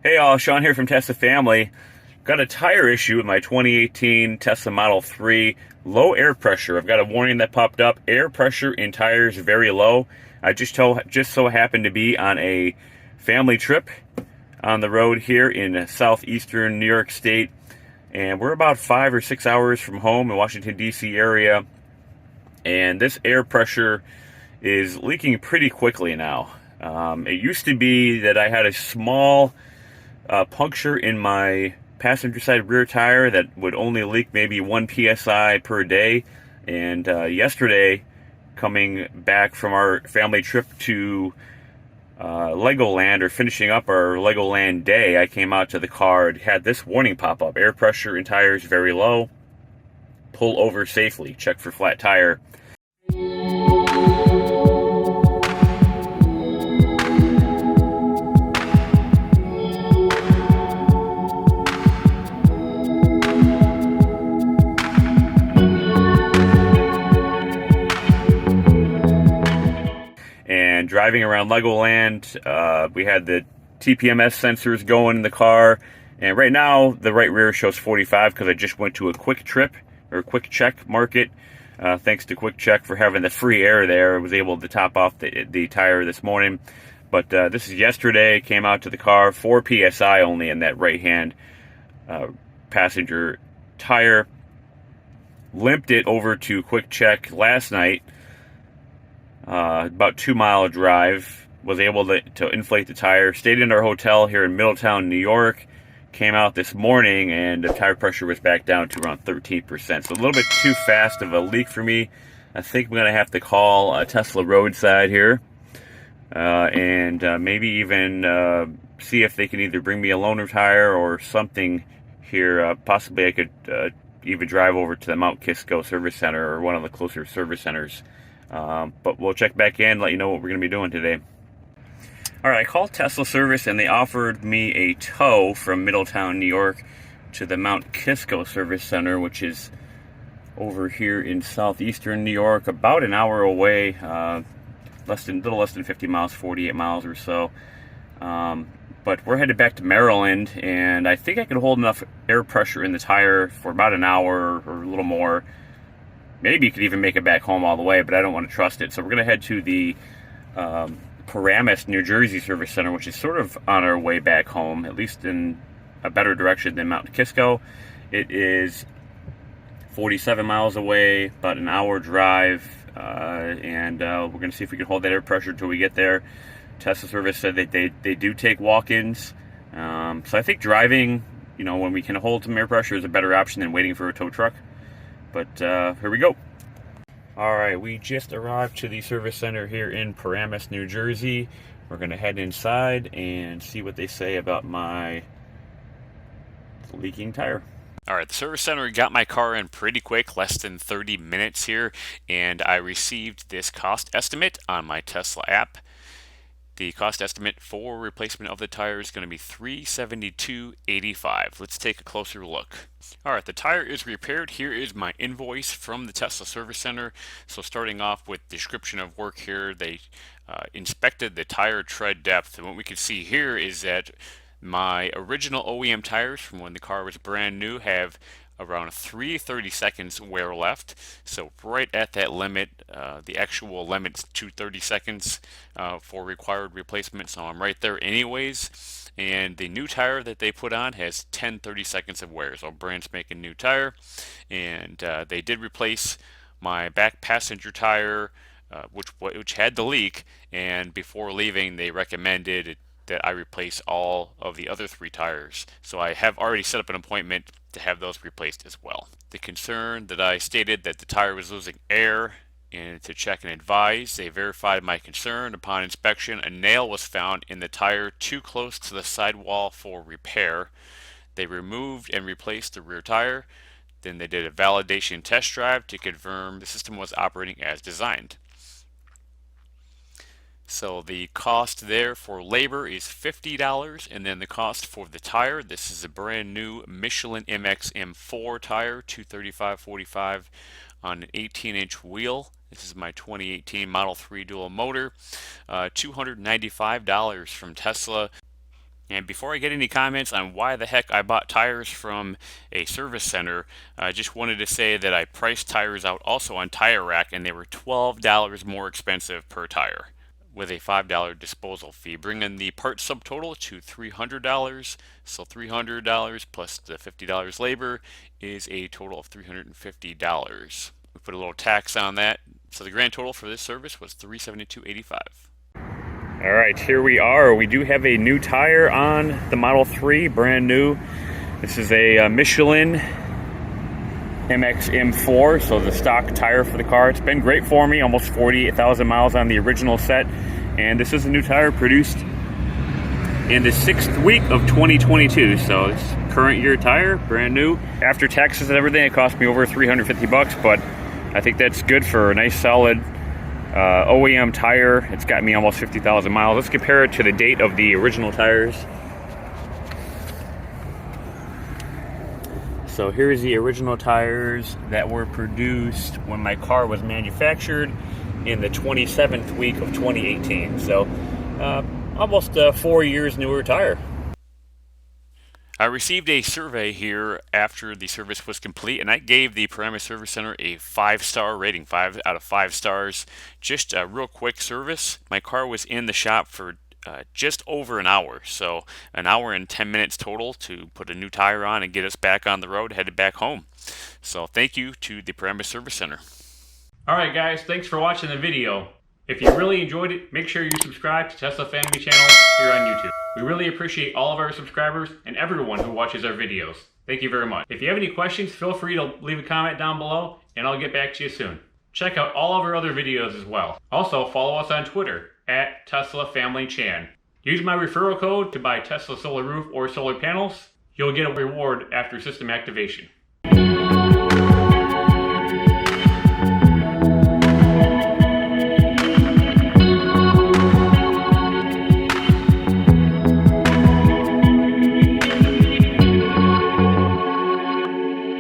Hey all, Sean here from Tesla Family. Got a tire issue with my 2018 Tesla Model 3. Low air pressure. I've got a warning that popped up. Air pressure in tires very low. I just so happened to be on a family trip on the road here in southeastern New York State, and we're about 5 or 6 hours from home in Washington D.C. area. And this air pressure is leaking pretty quickly now. It used to be that I had a small puncture in my passenger side rear tire that would only leak maybe 1 psi per day. And yesterday, coming back from our family trip to Legoland, or finishing up our Legoland day, I came out to the car and had this warning pop up: air pressure in tires very low, pull over safely, check for flat tire. And driving around Legoland, we had the TPMS sensors going in the car, and right now the right rear shows 45 because I just went to a quick trip, or quick check market. Thanks to Quick Check for having the free air there. I was able to top off the tire this morning. But this is yesterday. Came out to the car, 4 psi only in that right hand passenger tire. Limped it over to Quick Check last night. About 2-mile drive. Was able to inflate the tire. Stayed in our hotel here in Middletown, New York. Came out this morning and the tire pressure was back down to around 13%. So a little bit too fast of a leak for me. I think I'm going to have to call Tesla Roadside here. And maybe even see if they can either bring me a loaner tire or something here. Possibly I could even drive over to the Mount Kisco Service Center, or one of the closer service centers. But we'll check back in, let you know what we're going to be doing today. All right, I called Tesla service and they offered me a tow from Middletown, New York to the Mount Kisco Service Center, which is over here in southeastern New York, about an hour away, little less than 50 miles, 48 miles or so. But we're headed back to Maryland, and I think I could hold enough air pressure in the tire for about an hour or a little more. Maybe you could even make it back home all the way, but I don't want to trust it. So we're going to head to the Paramus, New Jersey Service Center, which is sort of on our way back home, at least in a better direction than Mount Kisco. It is 47 miles away, about an hour drive, and we're going to see if we can hold that air pressure until we get there. Tesla service said that they do take walk-ins, so I think driving, when we can hold some air pressure, is a better option than waiting for a tow truck. But here we go. All right, we just arrived to the service center here in Paramus, New Jersey. We're going to head inside and see what they say about my leaking tire. All right, the service center got my car in pretty quick, less than 30 minutes here, and I received this cost estimate on my Tesla app. The cost estimate for replacement of the tire is going to be $372.85. Let's take a closer look. All right, the tire is repaired. Here is my invoice from the Tesla Service Center. So starting off with description of work here, they inspected the tire tread depth. And what we can see here is that my original OEM tires from when the car was brand new have around 330 seconds wear left, so right at that limit. The actual limit's 230 seconds for required replacement, so I'm right there anyways. And the new tire that they put on has 30 seconds of wear, so brand spanking new tire. And they did replace my back passenger tire, which had the leak, and before leaving they recommended that I replace all of the other 3 tires. So I have already set up an appointment to have those replaced as well. The concern that I stated that the tire was losing air, and to check and advise, they verified my concern. Upon inspection, a nail was found in the tire too close to the sidewall for repair. They removed and replaced the rear tire. Then they did a validation test drive to confirm the system was operating as designed. So the cost there for labor is $50, and then the cost for the tire, this is a brand new Michelin MX M4 tire, 235/45 on an 18-inch wheel. This is my 2018 Model 3 dual motor, $295 from Tesla. And before I get any comments on why the heck I bought tires from a service center, I just wanted to say that I priced tires out also on Tire Rack, and they were $12 more expensive per tire, with a $5 disposal fee, bringing the part subtotal to $300. So $300 plus the $50 labor is a total of $350. We put a little tax on that, so the grand total for this service was $372.85. All right, here we are. We do have a new tire on the Model 3, brand new. This is a Michelin MX M4, so the stock tire for the car. It's been great for me, almost 48,000 miles on the original set. And this is a new tire produced in the 6th week of 2022. So it's current year tire, brand new. After taxes and everything, it cost me over $350, but I think that's good for a nice solid OEM tire. It's got me almost 50,000 miles. Let's compare it to the date of the original tires. So here's the original tires that were produced when my car was manufactured in the 27th week of 2018. So almost 4 years newer tire. I received a survey here after the service was complete, and I gave the Paramus Service Center a 5-star rating, 5 out of 5 stars. Just a real quick service. My car was in the shop for just over an hour, so an hour and 10 minutes total to put a new tire on and get us back on the road, headed back home. So thank you to the Paramus Service Center. Alright guys, thanks for watching the video. If you really enjoyed it, make sure you subscribe to Tesla Family Channel here on YouTube. We really appreciate all of our subscribers and everyone who watches our videos. Thank you very much. If you have any questions, feel free to leave a comment down below and I'll get back to you soon. Check out all of our other videos as well. Also, follow us on Twitter at Tesla Family Chan. Use my referral code to buy Tesla solar roof or solar panels. You'll get a reward after system activation.